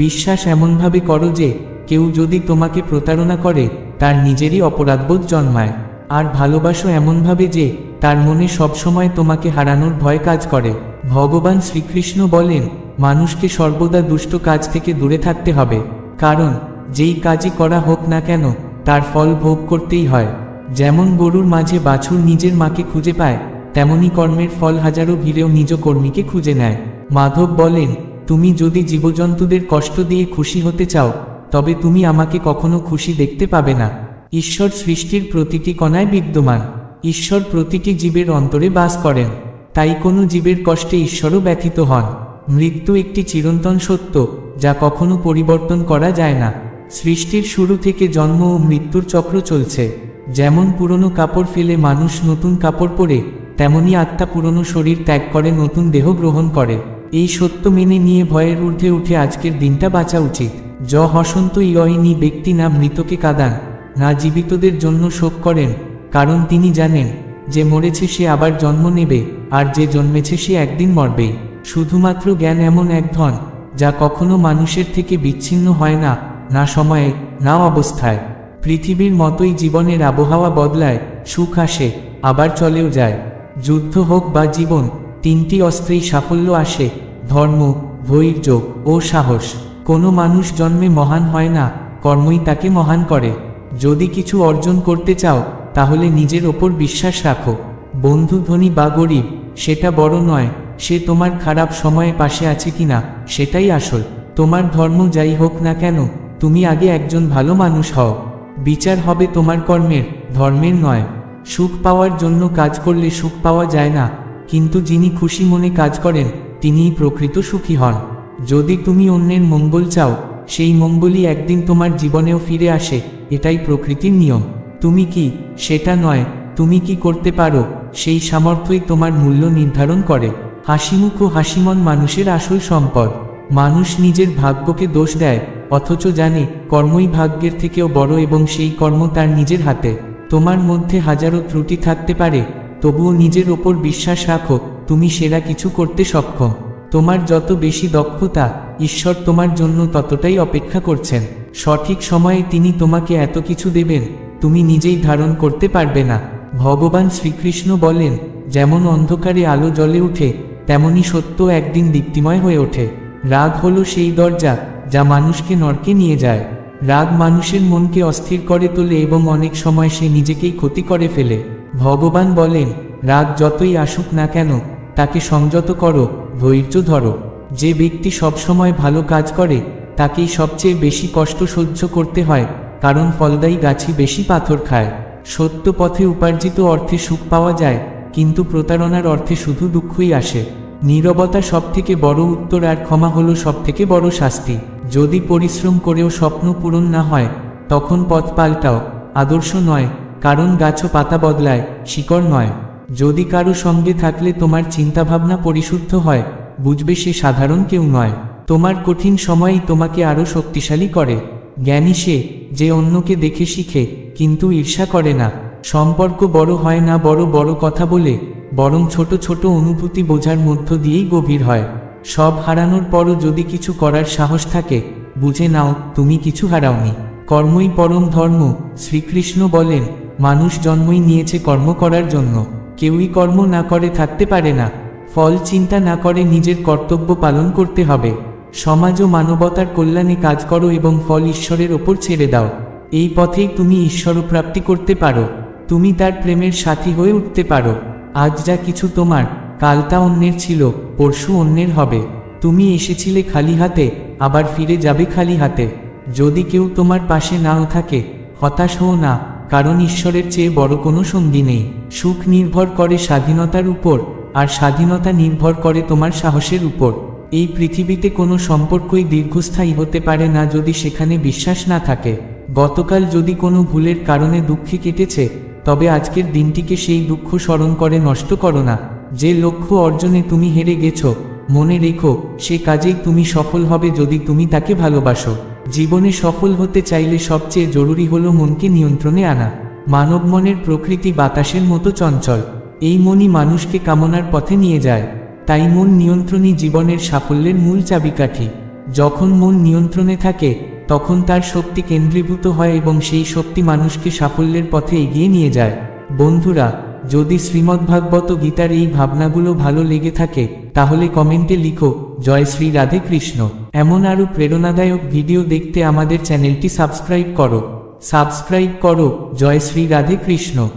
বিশ্বাস এমনভাবে করো যে কেউ যদি তোমাকে প্রতারণা করে, তার নিজেরই অপরাধবোধ জন্মায়। আর ভালোবাসো এমনভাবে যে তার মনে সবসময় তোমাকে হারানোর ভয় কাজ করে। ভগবান শ্রীকৃষ্ণ বলেন, মানুষকে সর্বদা দুষ্ট কাজ থেকে দূরে থাকতে হবে, কারণ যেই কাজই করা হোক না কেন, তার ফল ভোগ করতেই হয়। যেমন গরুর মাঝে বাছুর নিজের মাকে খুঁজে পায়, তেমনি কর্মের ফল হাজারো ভিড়েও নিজ কর্মীকে খুঁজে নেয়। মাধব বলেন, তুমি যদি জীবজন্তুদের কষ্ট দিয়ে খুশি হতে চাও, তবে তুমি আমাকে কখনো খুশি দেখতে পাবে না। ঈশ্বর সৃষ্টির প্রতিটি কণায় বিদ্যমান। ঈশ্বর প্রতিটি জীবের অন্তরে বাস করেন, তাই কোনো জীবের কষ্টে ঈশ্বরও ব্যথিত হন। মৃত্যু একটি চিরন্তন সত্য, যা কখনো পরিবর্তন করা যায় না। সৃষ্টির শুরু থেকে জন্ম ও মৃত্যুর চক্র চলছে। যেমন পুরনো কাপড় ফেলে মানুষ নতুন কাপড় পরে, তেমনি আত্মা পুরনো শরীর ত্যাগ করে নতুন দেহ গ্রহণ করে। এই সত্য মেনে নিয়ে ভয়ের ঊর্ধ্বে উঠে আজকের দিনটা বাঁচা উচিত। হসন্ত ইয়নি ব্যক্তি না মৃতকে কাঁদান, না জীবিতদের জন্য শোক করেন, কারণ তিনি জানেন যে মরেছে সে আবার জন্ম নেবে, আর যে জন্মেছে সে একদিন মরবেই। শুধুমাত্র জ্ঞান এমন এক ধন, যা কখনো মানুষের থেকে বিচ্ছিন্ন হয় না, না সময়ে, না অবস্থায়। পৃথিবীর মতোই জীবনের আবহাওয়া বদলায়, সুখ আসে, আবার চলেও যায়। যুদ্ধ হোক বা জীবন, তিনটি অস্ত্রেই সাফল্য আসে: ধর্ম, ধৈর্য ও সাহস। কোনো মানুষ জন্মে মহান হয় না, কর্মই তাকে মহান করে। যদি কিছু অর্জন করতে চাও, তাহলে নিজের ওপর বিশ্বাস রাখো। বন্ধু ধনী বা গরিব, সেটা বড় নয়, সে তোমার খারাপ সময়ে পাশে আছে কিনা সেটাই আসল। তোমার ধর্ম যাই হোক না কেন, তুমি আগে একজন ভালো মানুষ হও। বিচার হবে তোমার কর্মের, ধর্মের নয়। সুখ পাওয়ার জন্য কাজ করলে সুখ পাওয়া যায় না, কিন্তু যিনি খুশি মনে কাজ করেন, তিনিই প্রকৃত সুখী হন। যদি তুমি অন্যের মঙ্গল চাও, সেই মঙ্গলই একদিন তোমার জীবনেও ফিরে আসে, এটাই প্রকৃতির নিয়ম। তুমি কি, সেটা নয়, তুমি কি করতে পারো, সেই সামর্থ্যই তোমার মূল্য নির্ধারণ করে। হাসিমুখ ও হাসিমন মানুষের আসল সম্পদ। মানুষ নিজের ভাগ্যকে দোষ দেয়, অথচ জানে কর্মই ভাগ্যের থেকেও বড় এবং সেই কর্ম তার নিজের হাতে। তোমার মধ্যে হাজারো ত্রুটি থাকতে পারে, তবুও নিজের ওপর বিশ্বাস রাখো, তুমি সেরা কিছু করতে সক্ষম। তোমার যত বেশি দক্ষতা, ঈশ্বর তোমার জন্য ততটাই অপেক্ষা করছেন। সঠিক সময়ে তিনি তোমাকে এত কিছু দেবেন, তুমি নিজেই ধারণ করতে পারবে না। ভগবান শ্রীকৃষ্ণ বলেন, যেমন অন্ধকারে আলো জ্বলে ওঠে, তেমনি সত্য একদিন দীপ্তিময় হয়ে ওঠে। রাগ হলো সেই দরজা, যা মানুষকে নরকে নিয়ে যায়। রাগ মানুষের মনকে অস্থির করে তোলে এবং অনেক সময় সে নিজেকেই ক্ষতি করে ফেলে। ভগবান বলেন, রাগ যতই আসুক না কেন, তাকে সংযত করো, ধৈর্য ধরো। যে ব্যক্তি সবসময় ভালো কাজ করে, তাকেই সবচেয়ে বেশি কষ্ট সহ্য করতে হয়, কারণ ফলদায়ী গাছই বেশি পাথর খায়। সত্য পথে উপার্জিত অর্থে সুখ পাওয়া যায়, কিন্তু প্রতারণার অর্থে শুধু দুঃখই আসে। নীরবতা সবথেকে বড় উত্তর, আর ক্ষমা হলো সবথেকে বড় শাস্তি। যদি পরিশ্রম করেও স্বপ্ন পূরণ না হয়, তখন পথ পাল্টাও, আদর্শ নয়, কারণ গাছও পাতা বদলায়, শিকড় নয়। যদি কারো সঙ্গে থাকলে তোমার চিন্তাভাবনা পরিশুদ্ধ হয়, বুঝবে সে সাধারণ কেউ নয়। তোমার কঠিন সময়ই তোমাকে আরও শক্তিশালী করে। জ্ঞানী সে, যে অন্যকে দেখে শিখে, কিন্তু ঈর্ষা করে না। সম্পর্ক বড় হয় না বড় বড় কথা বলে, বরং ছোট ছোট অনুভূতি বোঝার মধ্য দিয়েই গভীর হয়। সব হারানোর পরও যদি কিছু করার সাহস থাকে, বুঝে নাও তুমি কিছু হারাওনি। কর্মই পরম ধর্ম। শ্রীকৃষ্ণ বলেন, মানুষ জন্মই নিয়েছে কর্ম করার জন্য, কেউই কর্ম না করে থাকতে পারে না। ফল চিন্তা না করে নিজের কর্তব্য পালন করতে হবে। সমাজ ও মানবতার কল্যাণে কাজ করো এবং ফল ঈশ্বরের ওপর ছেড়ে দাও। এই পথেই তুমি ঈশ্বরপ্রাপ্তি করতে পারো, তুমি তার প্রেমের সাথী হয়ে উঠতে পারো। আজ যা কিছু তোমার, কাল তা অন্যের ছিল, পরশু অন্যের হবে। তুমি এসেছিলে খালি হাতে, আবার ফিরে যাবে খালি হাতে। যদি কেউ তোমার পাশে নাও থাকে, হতাশ হও না, কারণ ঈশ্বরের চেয়ে বড় কোনো সঙ্গী নেই। সুখ নির্ভর করে স্বাধীনতার উপর, আর স্বাধীনতা নির্ভর করে তোমার সাহসের উপর। এই পৃথিবীতে কোনো সম্পর্কই দীর্ঘস্থায়ী হতে পারে না যদি সেখানে বিশ্বাস না থাকে। গতকাল যদি কোনো ভুলের কারণে দুঃখে কেটেছে, তবে আজকের দিনটিকে সেই দুঃখ স্মরণ করে নষ্ট করো না। যে লক্ষ্য অর্জনে তুমি হেরে গেছো, মনে রেখো সে কাজেই তুমি সফল হবে যদি তুমি তাকে ভালোবাসো। জীবনে সফল হতে চাইলে সবচেয়ে জরুরি হলো মনকে নিয়ন্ত্রণে আনা। মানব মনের প্রকৃতি বাতাসের মতো চঞ্চল, এই মনই মানুষকে কামনার পথে নিয়ে যায়। তাই মন নিয়ন্ত্রণই জীবনের সাফল্যের মূল চাবিকাঠি। যখন মন নিয়ন্ত্রণে থাকে, তখন তার শক্তি কেন্দ্রীভূত হয় এবং সেই শক্তি মানুষকে সাফল্যের পথে এগিয়ে নিয়ে যায়। বন্ধুরা, যদি শ্রীমদ্ভাগবত গীতার এই ভাবনাগুলো ভালো লেগে থাকে, তাহলে কমেন্টে লিখো জয় শ্রী রাধে কৃষ্ণ। এমন আরও প্রেরণাদায়ক ভিডিও দেখতে আমাদের চ্যানেলটি সাবস্ক্রাইব করো। জয় শ্রী রাধে কৃষ্ণ।